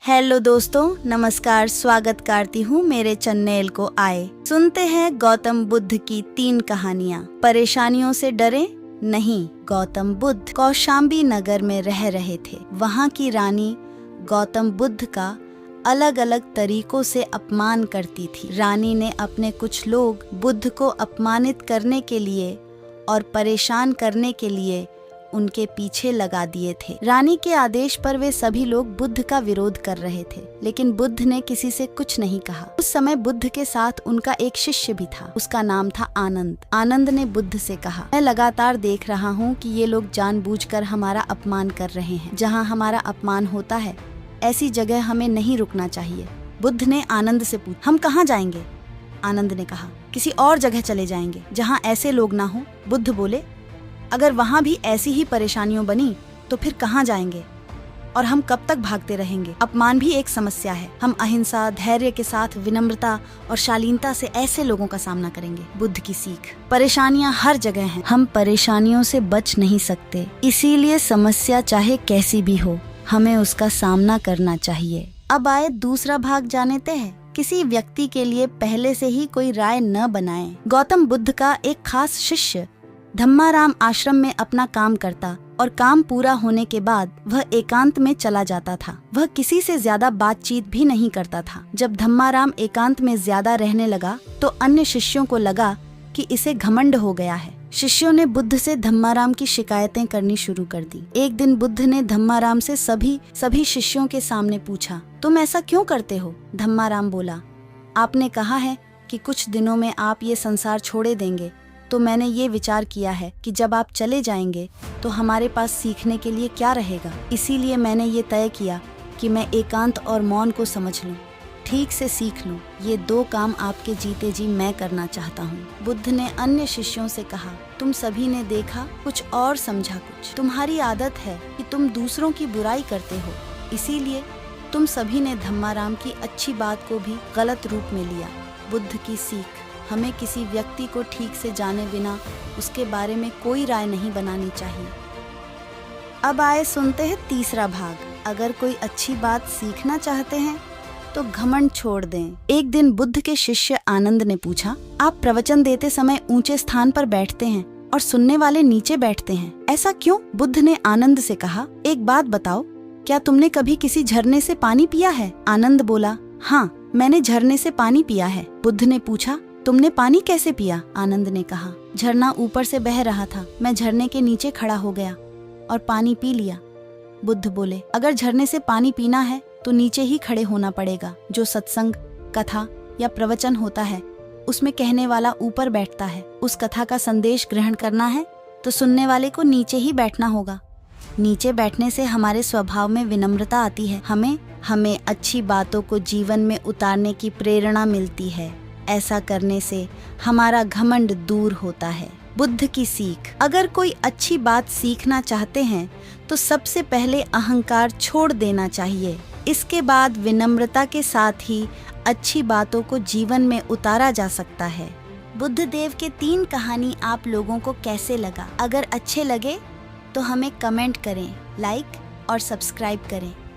Hello दोस्तों, नमस्कार। स्वागत करती हूँ मेरे चैनल को आए। सुनते हैं गौतम बुद्ध की 3 कहानियाँ। परेशानियों से डरे नहीं। गौतम बुद्ध कौशाम्बी नगर में रह रहे थे। वहाँ की रानी गौतम बुद्ध का अलग अलग तरीकों से अपमान करती थी। रानी ने अपने कुछ लोग बुद्ध को अपमानित करने के लिए और परेशान करने के लिए उनके पीछे लगा दिए थे। रानी के आदेश पर वे सभी लोग बुद्ध का विरोध कर रहे थे, लेकिन बुद्ध ने किसी से कुछ नहीं कहा। उस समय बुद्ध के साथ उनका एक शिष्य भी था। उसका नाम था आनंद। आनंद ने बुद्ध से कहा, मैं लगातार देख रहा हूँ कि ये लोग जानबूझकर हमारा अपमान कर रहे हैं। जहाँ हमारा अपमान होता है, ऐसी जगह हमें नहीं रुकना चाहिए। बुद्ध ने आनंद से पूछा, हम कहाँ जाएंगे? आनंद ने कहा, किसी और जगह चले जाएंगे जहाँ ऐसे लोग ना हो। बुद्ध बोले, अगर वहाँ भी ऐसी ही परेशानियों बनी तो फिर कहाँ जाएंगे और हम कब तक भागते रहेंगे? अपमान भी एक समस्या है। हम अहिंसा, धैर्य के साथ विनम्रता और शालीनता से ऐसे लोगों का सामना करेंगे। बुद्ध की सीख, परेशानियाँ हर जगह हैं। हम परेशानियों से बच नहीं सकते, इसीलिए समस्या चाहे कैसी भी हो, हमें उसका सामना करना चाहिए। अब आए दूसरा भाग जानते हैं। किसी व्यक्ति के लिए पहले से ही कोई राय न बनाएं। गौतम बुद्ध का एक खास शिष्य धम्माराम आश्रम में अपना काम करता और काम पूरा होने के बाद वह एकांत में चला जाता था। वह किसी से ज्यादा बातचीत भी नहीं करता था। जब धम्माराम एकांत में ज्यादा रहने लगा तो अन्य शिष्यों को लगा कि इसे घमंड हो गया है। शिष्यों ने बुद्ध से धम्माराम की शिकायतें करनी शुरू कर दी। एक दिन बुद्ध ने धम्माराम से सभी शिष्यों के सामने पूछा, तुम ऐसा क्यों करते हो? धम्माराम बोला, आपने कहा है कि कुछ दिनों में आप ये संसार छोड़े देंगे, तो मैंने ये विचार किया है कि जब आप चले जाएंगे तो हमारे पास सीखने के लिए क्या रहेगा। इसीलिए मैंने ये तय किया कि मैं एकांत और मौन को समझ लूं, ठीक से सीख लूं। ये 2 काम आपके जीते जी मैं करना चाहता हूँ। बुद्ध ने अन्य शिष्यों से कहा, तुम सभी ने देखा कुछ और समझा कुछ। तुम्हारी आदत है कि तुम दूसरों की बुराई करते हो, इसीलिए तुम सभी ने धम्माराम की अच्छी बात को भी गलत रूप में लिया। बुद्ध की सीख, हमें किसी व्यक्ति को ठीक से जाने बिना उसके बारे में कोई राय नहीं बनानी चाहिए। अब आए सुनते हैं तीसरा भाग। अगर कोई अच्छी बात सीखना चाहते हैं तो घमंड छोड़ दें। एक दिन बुद्ध के शिष्य आनंद ने पूछा, आप प्रवचन देते समय ऊंचे स्थान पर बैठते हैं और सुनने वाले नीचे बैठते हैं, ऐसा क्यों? बुद्ध ने आनंद से कहा, एक बात बताओ, क्या तुमने कभी किसी झरने से पानी पिया है? आनंद बोला, हाँ, मैंने झरने से पानी पिया है। बुद्ध ने पूछा, तुमने पानी कैसे पिया? आनंद ने कहा, झरना ऊपर से बह रहा था, मैं झरने के नीचे खड़ा हो गया और पानी पी लिया। बुद्ध बोले, अगर झरने से पानी पीना है तो नीचे ही खड़े होना पड़ेगा। जो सत्संग, कथा या प्रवचन होता है उसमें कहने वाला ऊपर बैठता है। उस कथा का संदेश ग्रहण करना है तो सुनने वाले को नीचे ही बैठना होगा। नीचे बैठने से हमारे स्वभाव में विनम्रता आती है। हमें अच्छी बातों को जीवन में उतारने की प्रेरणा मिलती है। ऐसा करने से हमारा घमंड दूर होता है। बुद्ध की सीख, अगर कोई अच्छी बात सीखना चाहते हैं तो सबसे पहले अहंकार छोड़ देना चाहिए। इसके बाद विनम्रता के साथ ही अच्छी बातों को जीवन में उतारा जा सकता है। बुद्ध देव के 3 कहानी आप लोगों को कैसे लगा? अगर अच्छे लगे तो हमें कमेंट करें, लाइक और सब्सक्राइब करें।